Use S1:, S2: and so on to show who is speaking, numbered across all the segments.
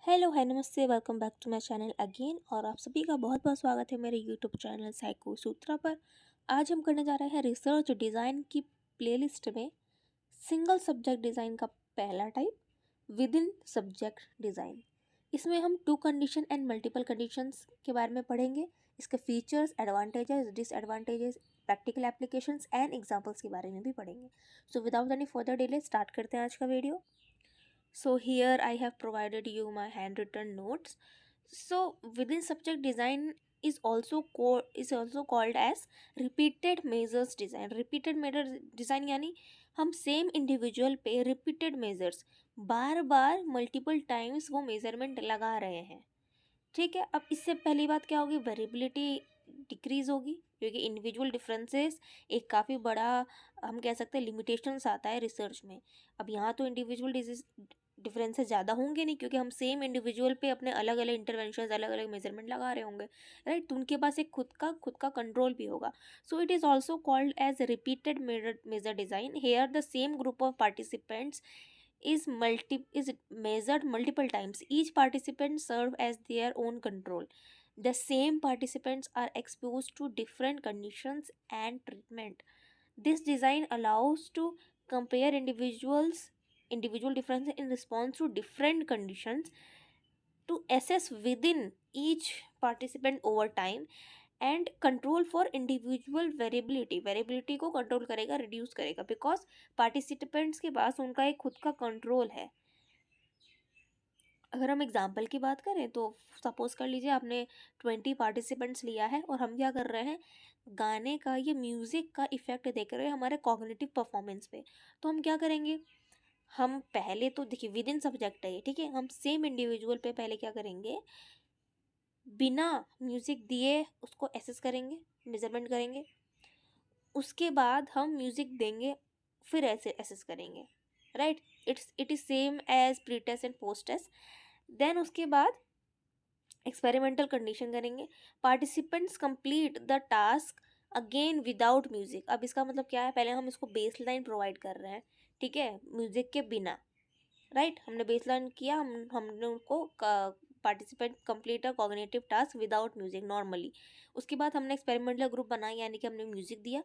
S1: Hello है नमस्ते welcome back to my channel again. और आप सभी का बहुत बहुत स्वागत है मेरे यूट्यूब चैनल साइको सूत्रा पर। आज हम करने जा रहे हैं रिसर्च डिज़ाइन की प्लेलिस्ट में सिंगल सब्जेक्ट डिज़ाइन का पहला type, within subject design. इसमें हम two condition and multiple conditions के बारे में पढ़ेंगे, इसके features, advantages, disadvantages, practical applications and examples के बारे में भी पढ़ेंगे। So without any further delay start करते हैं आज का video. So here I have provided you my handwritten notes. So within subject design is also called as repeated measures design. Repeated measures design यानी हम सेम इंडिविजुअल पे repeated measures बार बार multiple times वो measurement लगा रहे हैं। ठीक है, अब इससे पहली बात क्या होगी, वेरिएबिलिटी डिक्रीज होगी क्योंकि इंडिविजुअल डिफरेंसेस एक काफ़ी बड़ा हम कह सकते हैं लिमिटेशंस आता है रिसर्च में। अब यहाँ तो इंडिविजुअल डिफरेंसेस ज़्यादा होंगे नहीं क्योंकि हम सेम इंडिविजुअल पे अपने अलग अलग इंटरवेंशन अलग अलग मेजरमेंट लगा रहे होंगे, राइट। तो उनके पास एक खुद का कंट्रोल भी होगा। So it is also called as repeated measure design. Here the same group of participants is measured multiple times. Each participant serve as their own control. The same participants are exposed to different conditions and treatment. This design allows to compare individual differences in response to different conditions to assess within each participant over time and control for individual variability को control करेगा, reduce करेगा, because participants के पास उनका एक खुद का control है। अगर हम एग्जाम्पल की बात करें तो सपोज कर लीजिए आपने 20 पार्टिसिपेंट्स लिया है और हम क्या कर रहे हैं, गाने का ये म्यूज़िक का इफेक्ट देख रहे हैं हमारे कॉग्निटिव परफॉर्मेंस पे। तो हम क्या करेंगे, हम पहले तो देखिए विद इन सब्जेक्ट है ये, ठीक है, हम सेम इंडिविजुअल पे पहले क्या करेंगे, बिना म्यूज़िक दिए उसको एसेस करेंगे, मेजरमेंट करेंगे। उसके बाद हम म्यूज़िक देंगे, फिर ऐसे एसेस करेंगे, right. It is same as pre test and post test. Then उसके बाद एक्सपेरिमेंटल कंडीशन करेंगे। Participants complete the task again without music. अब इसका मतलब क्या है, पहले हम इसको बेस लाइन प्रोवाइड कर रहे हैं, ठीक है, म्यूज़िक के बिना, राइट। हमने बेस लाइन किया, हमने उनको पार्टिसिपेंट कंप्लीट अ cognitive task without music normally. उसके बाद हमने एक्सपेरिमेंटल ग्रुप बनाया यानी कि हमने म्यूजिक दिया,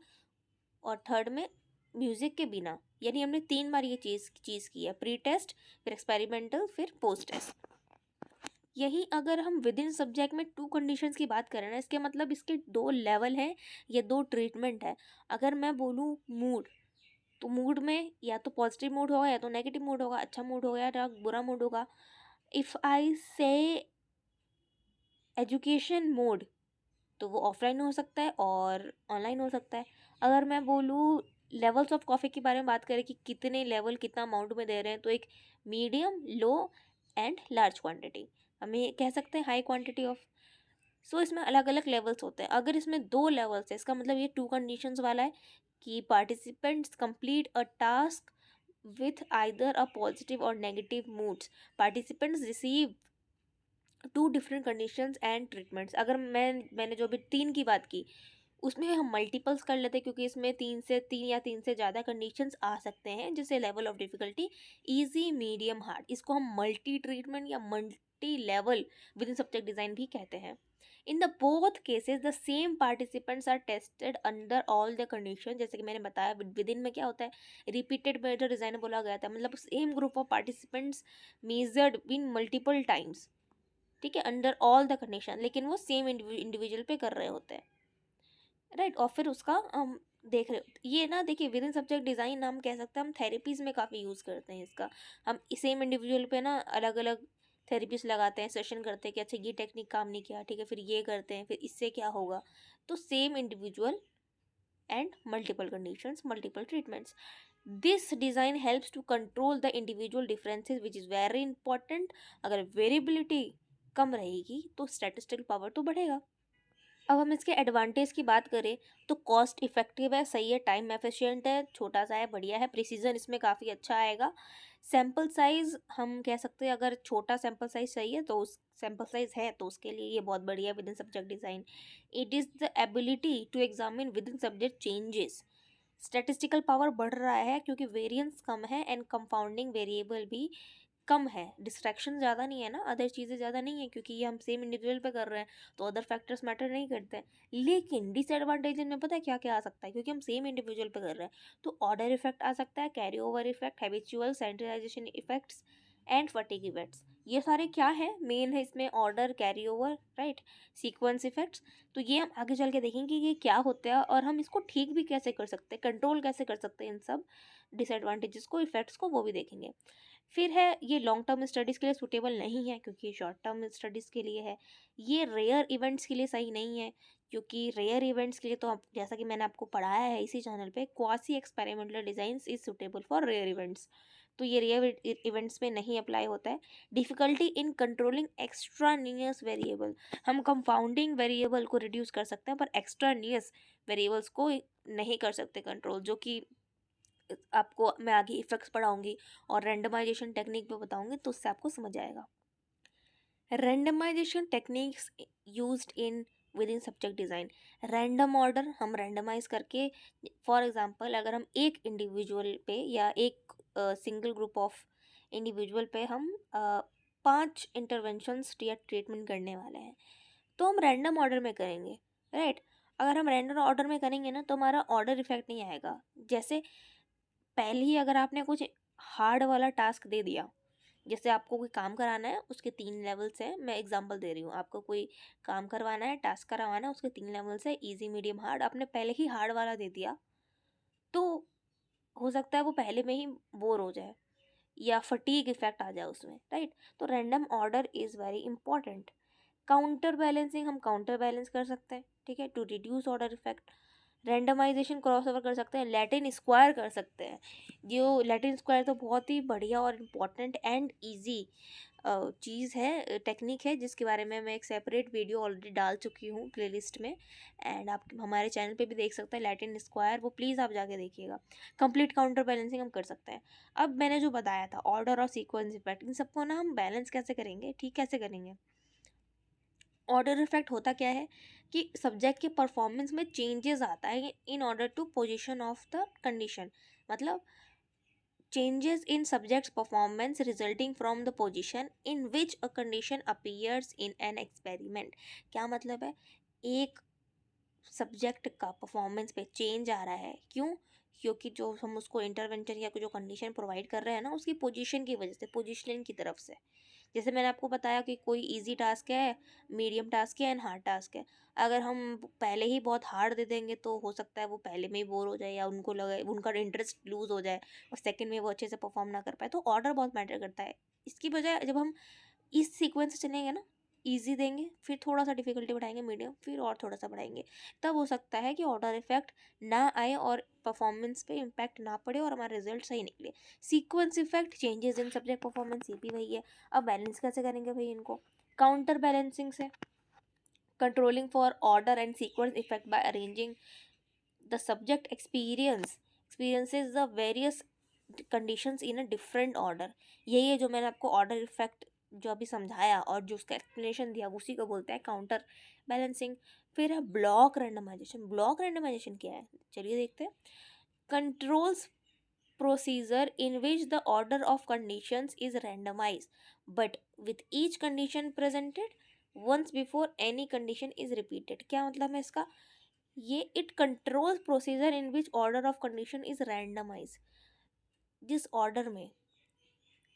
S1: और थर्ड में म्यूजिक के बिना, यानी हमने 3 बार ये चीज़ की है, प्री टेस्ट, फिर एक्सपेरिमेंटल, फिर पोस्ट टेस्ट। यही अगर हम विद इन सब्जेक्ट में टू कंडीशंस की बात करें ना, इसके मतलब इसके 2 लेवल हैं या 2 ट्रीटमेंट है। अगर मैं बोलूँ मूड, तो मूड में या तो पॉजिटिव मूड होगा या तो नेगेटिव मूड होगा, अच्छा मूड होगा या बुरा मूड होगा। इफ़ आई से एजुकेशन मोड, तो वो ऑफलाइन हो सकता है और ऑनलाइन हो सकता है। अगर मैं बोलूँ लेवल्स ऑफ कॉफ़ी के बारे में बात करें कि कितने लेवल कितना अमाउंट में दे रहे हैं, तो एक medium, low and large quantity, हम ये कह सकते हैं हाई क्वांटिटी ऑफ। सो इसमें अलग अलग लेवल्स होते हैं। अगर इसमें 2 लेवल्स है, इसका मतलब ये 2 कंडीशंस वाला है कि participants complete a task with either a positive or negative moods. Participants receive 2 different conditions and treatments. अगर मैंने जो भी 3 की बात की, उसमें हम मल्टीपल्स कर लेते हैं क्योंकि इसमें 3 या 3 से ज़्यादा कंडीशंस आ सकते हैं, जैसे level of difficulty easy, medium, hard. इसको हम मल्टी ट्रीटमेंट या multi level within subject design भी कहते हैं। In the both cases the same participants are tested under all the condition. जैसे कि मैंने बताया विद इन में क्या होता है, रिपीटेड मेजर डिज़ाइन बोला गया था, मतलब same group of participants measured in multiple times, ठीक है, अंडर ऑल द कंडीशन, लेकिन वो सेम इंडिविजुअल पे कर रहे होते हैं, राइट। और फिर उसका हम देख रहे ये ना, देखिए विद इन सब्जेक्ट डिज़ाइन हम कह सकते हैं, हम थेरेपीज़ में काफ़ी यूज़ करते हैं इसका। हम सेम इंडिविजुअल पे ना अलग अलग थेरेपीज लगाते हैं, सेशन करते हैं कि अच्छा ये टेक्निक काम नहीं किया, ठीक है, फिर ये करते हैं, फिर इससे क्या होगा। तो same individual and multiple conditions, multiple treatments. This design helps to control the individual differences which is very important. अगर वेरिएबिलिटी कम रहेगी तो स्टैटिस्टिकल पावर तो बढ़ेगा। अब हम इसके एडवांटेज की बात करें तो कॉस्ट इफेक्टिव है, सही है, टाइम एफिशिएंट है, छोटा सा है, बढ़िया है, प्रिसीजन इसमें काफ़ी अच्छा आएगा। सैम्पल साइज़ हम कह सकते हैं, अगर छोटा सैम्पल साइज़ चाहिए तो उस सैम्पल साइज़ है तो उसके लिए ये बहुत बढ़िया within subject design. It is the ability to examine within subject changes. Statistical power बढ़ रहा है क्योंकि वेरिएंस कम है एंड कंपाउंडिंग वेरिएबल भी कम है, डिस्ट्रैक्शन ज़्यादा नहीं है ना, अदर चीज़ें ज़्यादा नहीं है, क्योंकि ये हम सेम इंडिविजुअल पे कर रहे हैं, तो अदर फैक्टर्स मैटर नहीं करते हैं। लेकिन डिसएडवांटेज इनमें पता है क्या क्या आ सकता है, क्योंकि हम सेम इंडिविजुअल पे कर रहे हैं, तो ऑर्डर इफेक्ट आ सकता है, carry over effect, habitual centralization effects and fatigue effects. ये सारे क्या है, मेन है इसमें order, carry over, right, sequence effects. तो ये हम आगे चल के देखेंगे कि ये क्या होता है और हम इसको ठीक भी कैसे कर सकते हैं, कंट्रोल कैसे कर सकते हैं इन सब डिसएडवांटेजेस को, इफेक्ट्स को, वो भी देखेंगे। फिर है, ये लॉन्ग टर्म स्टडीज़ के लिए सूटेबल नहीं है, क्योंकि ये शॉर्ट टर्म स्टडीज़ के लिए है। ये रेयर इवेंट्स के लिए सही नहीं है, क्योंकि रेयर इवेंट्स के लिए तो आप, जैसा कि मैंने आपको पढ़ाया है इसी चैनल पे, quasi experimental designs is suitable for rare events. तो ये रेयर इवेंट्स में नहीं अप्लाई होता है। Difficulty in controlling extraneous variable, हम कंपाउंडिंग वेरिएबल को रिड्यूस कर सकते हैं, पर एक्स्ट्रानियस वेरिएबल्स को नहीं कर सकते कंट्रोल, जो कि आपको मैं आगे इफेक्ट्स पढ़ाऊंगी और रैंडमाइजेशन टेक्निक भी बताऊंगी, तो उससे आपको समझ आएगा। Randomization techniques used in within subject design. Random order हम रैंडमाइज करके, फॉर एग्जांपल अगर हम एक इंडिविजुअल पे या एक सिंगल ग्रुप ऑफ इंडिविजुअल पे हम 5 इंटरवेंशंस या ट्रीटमेंट करने वाले हैं, तो हम रैंडम ऑर्डर में करेंगे, राइट। अगर हम रैंडम ऑर्डर में करेंगे ना, तो हमारा ऑर्डर इफेक्ट नहीं आएगा। जैसे पहले ही अगर आपने कुछ हार्ड वाला टास्क दे दिया, जैसे आपको कोई काम कराना है, उसके 3 लेवल्स हैं, मैं एग्जांपल दे रही हूँ, आपको कोई काम करवाना है, टास्क करवाना है, उसके 3 लेवल्स है, इजी, मीडियम, हार्ड, आपने पहले ही हार्ड वाला दे दिया, तो हो सकता है वो पहले में ही बोर हो जाए या फटीग इफेक्ट आ जाए उसमें, राइट। तो random order is very important. Counter balancing, हम काउंटर बैलेंस कर सकते हैं, ठीक है, to reduce order effect. Randomization crossover कर सकते हैं, लैटिन स्क्वायर कर सकते हैं। जो लैटिन स्क्वायर तो बहुत ही बढ़िया और इम्पॉर्टेंट एंड इजी चीज़ है, टेक्निक है, जिसके बारे में मैं एक सेपरेट वीडियो ऑलरेडी डाल चुकी हूँ प्लेलिस्ट में, एंड आप हमारे चैनल पे भी देख सकते हैं लैटिन स्क्वायर, वो प्लीज़ आप जाके देखिएगा। कंप्लीट काउंटर बैलेंसिंग हम कर सकते हैं। अब मैंने जो बताया था ऑर्डर और सीक्वेंस इफेक्ट, इन सबको ना हम बैलेंस कैसे करेंगे, ठीक कैसे करेंगे। ऑर्डर इफेक्ट होता क्या है कि सब्जेक्ट के परफॉर्मेंस में चेंजेस आता है in order to position of the condition, मतलब changes in subject's performance resulting from the position in which a condition appears in an experiment। क्या मतलब है, एक सब्जेक्ट का परफॉर्मेंस पे चेंज आ रहा है, क्यों, क्योंकि जो हम उसको इंटरवेंशन या जो कंडीशन प्रोवाइड कर रहे हैं ना, उसकी पोजीशन की वजह से, पोजीशनिंग की तरफ से। जैसे मैंने आपको बताया कि कोई इजी टास्क है, मीडियम टास्क है एंड हार्ड टास्क है। अगर हम पहले ही बहुत हार्ड दे देंगे, तो हो सकता है वो पहले में ही बोर हो जाए, या उनको लगे, उनका इंटरेस्ट लूज हो जाए और सेकंड में वो अच्छे से परफॉर्म ना कर पाए। तो ऑर्डर बहुत मैटर करता है। इसकी बजाय जब हम इस सीक्वेंस से चलेंगे ना, इजी देंगे, फिर थोड़ा सा डिफिकल्टी बढ़ाएंगे, मीडियम, फिर और थोड़ा सा बढ़ाएंगे, तब हो सकता है कि ऑर्डर इफेक्ट ना आए और परफॉर्मेंस पे इम्पैक्ट ना पड़े और हमारा रिजल्ट सही निकले। Sequence effect, changes in subject performance, ये भी वही है। अब बैलेंस कैसे करेंगे भाई इनको, काउंटर बैलेंसिंग से। Controlling for order and sequence effect bye arranging the subject experiences the various conditions in a different order। यही है जो मैंने आपको ऑर्डर इफेक्ट जो अभी समझाया और जो उसका एक्सप्लेनेशन दिया, उसी को बोलते हैं काउंटर बैलेंसिंग। फिर है ब्लॉक रैंडमाइजेशन। ब्लॉक रैंडमाइजेशन क्या है, चलिए देखते हैं। Controls procedure in which the order of conditions is randomized but with each condition presented once before any condition is repeated। क्या मतलब है इसका, ये it control procedure in which order of condition is randomise. जिस order में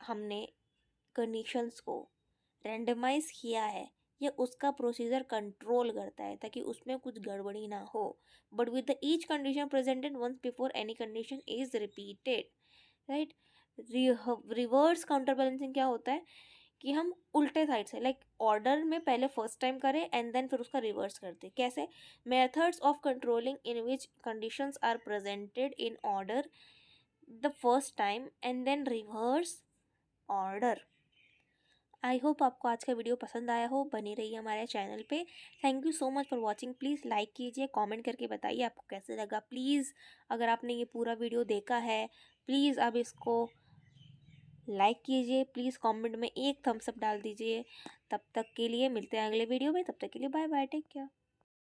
S1: हमने conditions को randomise किया है, ये उसका प्रोसीजर कंट्रोल करता है ताकि उसमें कुछ गड़बड़ी ना हो। But with the each condition presented once before any condition is repeated, right. Reverse counter balancing क्या होता है कि हम उल्टे साइड से, लाइक ऑर्डर में पहले फर्स्ट टाइम करें एंड देन फिर उसका रिवर्स करते। कैसे, methods of controlling in which conditions are presented in order the first time and then reverse order. I hope आपको आज का वीडियो पसंद आया हो, बनी रहिए हमारे चैनल पे। Thank you so much for watching. Please like कीजिए, कमेंट करके बताइए आपको कैसे लगा। प्लीज़ अगर आपने ये पूरा वीडियो देखा है, प्लीज़ आप इसको लाइक कीजिए, प्लीज़ कमेंट में एक थम्स अप डाल दीजिए। तब तक के लिए मिलते हैं अगले वीडियो में, तब तक के लिए बाय बाय, टेक केयर।